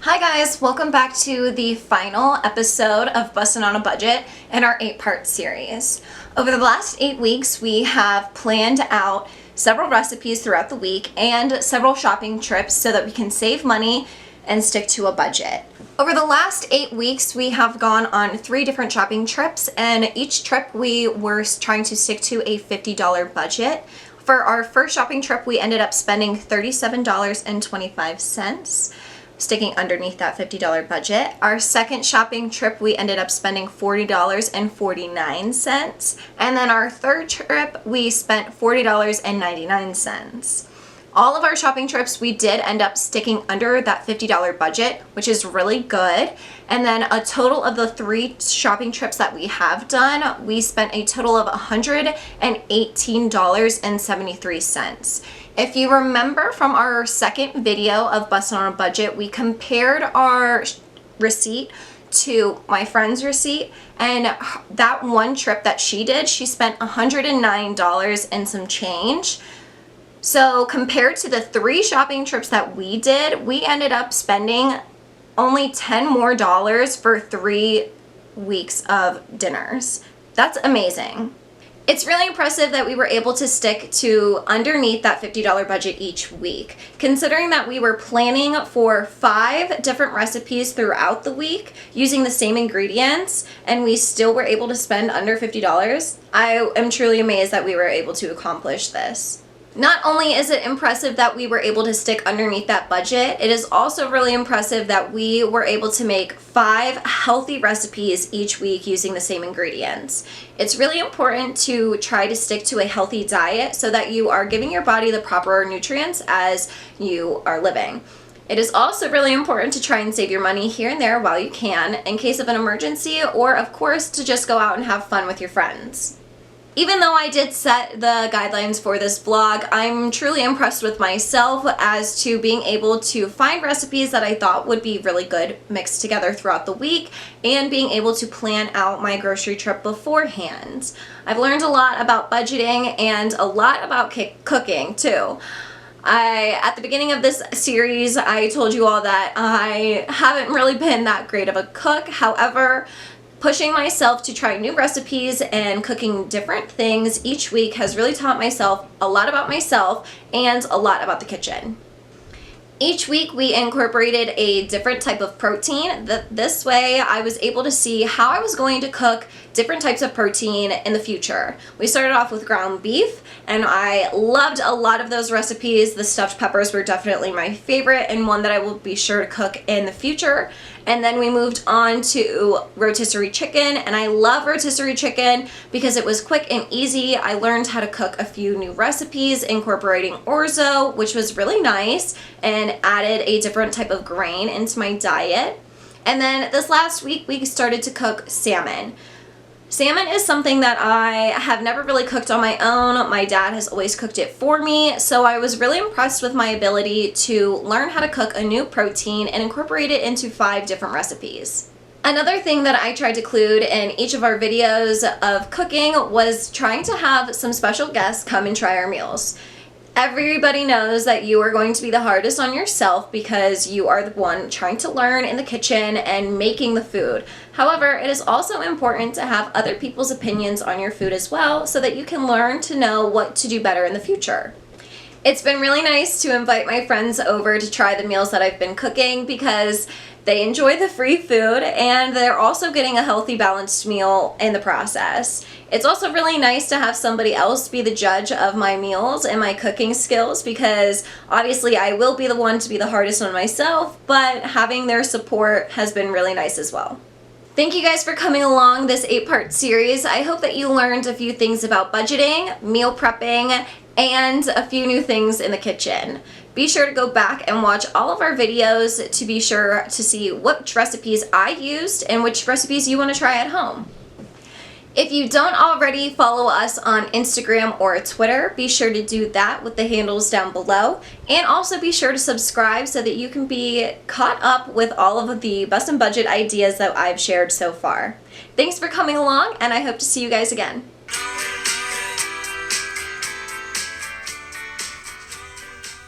Hi guys, welcome back to the final episode of Bussin' on a Budget in our 8-part series. Over the last 8 weeks, we have planned out several recipes throughout the week and several shopping trips so that we can save money and stick to a budget. Over the last 8 weeks, we have gone on 3 different shopping trips, and each trip we were trying to stick to a $50 budget. For our first shopping trip, we ended up spending $37.25. Sticking underneath that $50 budget. Our second shopping trip, we ended up spending $40.49. And then our third trip, we spent $40.99. All of our shopping trips, we did end up sticking under that $50 budget, which is really good. And then a total of the 3 shopping trips that we have done, we spent a total of $118.73. If you remember from our second video of Bussin' on a Budget, we compared our receipt to my friend's receipt, and that one trip that she did, she spent $109 and some change. So compared to the 3 shopping trips that we did, we ended up spending only $10 more for 3 weeks of dinners. That's amazing. It's really impressive that we were able to stick to underneath that $50 budget each week. Considering that we were planning for 5 different recipes throughout the week using the same ingredients, and we still were able to spend under $50, I am truly amazed that we were able to accomplish this. Not only is it impressive that we were able to stick underneath that budget, it is also really impressive that we were able to make 5 healthy recipes each week using the same ingredients. It's really important to try to stick to a healthy diet so that you are giving your body the proper nutrients as you are living. It is also really important to try and save your money here and there while you can in case of an emergency, or of course to just go out and have fun with your friends. Even though I did set the guidelines for this vlog, I'm truly impressed with myself as to being able to find recipes that I thought would be really good mixed together throughout the week and being able to plan out my grocery trip beforehand. I've learned a lot about budgeting and a lot about cooking too. At the beginning of this series, I told you all that I haven't really been that great of a cook. However, pushing myself to try new recipes and cooking different things each week has really taught myself a lot about myself and a lot about the kitchen. Each week we incorporated a different type of protein. This way I was able to see how I was going to cook different types of protein in the future. We started off with ground beef, and I loved a lot of those recipes. The stuffed peppers were definitely my favorite and one that I will be sure to cook in the future. And then we moved on to rotisserie chicken, and I love rotisserie chicken because it was quick and easy. I learned how to cook a few new recipes incorporating orzo, which was really nice, and added a different type of grain into my diet. And then this last week we started to cook salmon. Salmon is something that I have never really cooked on my own. My dad has always cooked it for me, so I was really impressed with my ability to learn how to cook a new protein and incorporate it into 5 different recipes. Another thing that I tried to include in each of our videos of cooking was trying to have some special guests come and try our meals. Everybody knows that you are going to be the hardest on yourself because you are the one trying to learn in the kitchen and making the food. However, it is also important to have other people's opinions on your food as well so that you can learn to know what to do better in the future. It's been really nice to invite my friends over to try the meals that I've been cooking because they enjoy the free food and they're also getting a healthy, balanced meal in the process. It's also really nice to have somebody else be the judge of my meals and my cooking skills because obviously I will be the one to be the hardest on myself, but having their support has been really nice as well. Thank you guys for coming along this 8-part series. I hope that you learned a few things about budgeting, meal prepping, and a few new things in the kitchen. Be sure to go back and watch all of our videos to be sure to see which recipes I used and which recipes you want to try at home. If you don't already follow us on Instagram or Twitter, be sure to do that with the handles down below. And also be sure to subscribe so that you can be caught up with all of the Bussin' budget ideas that I've shared so far. Thanks for coming along, and I hope to see you guys again.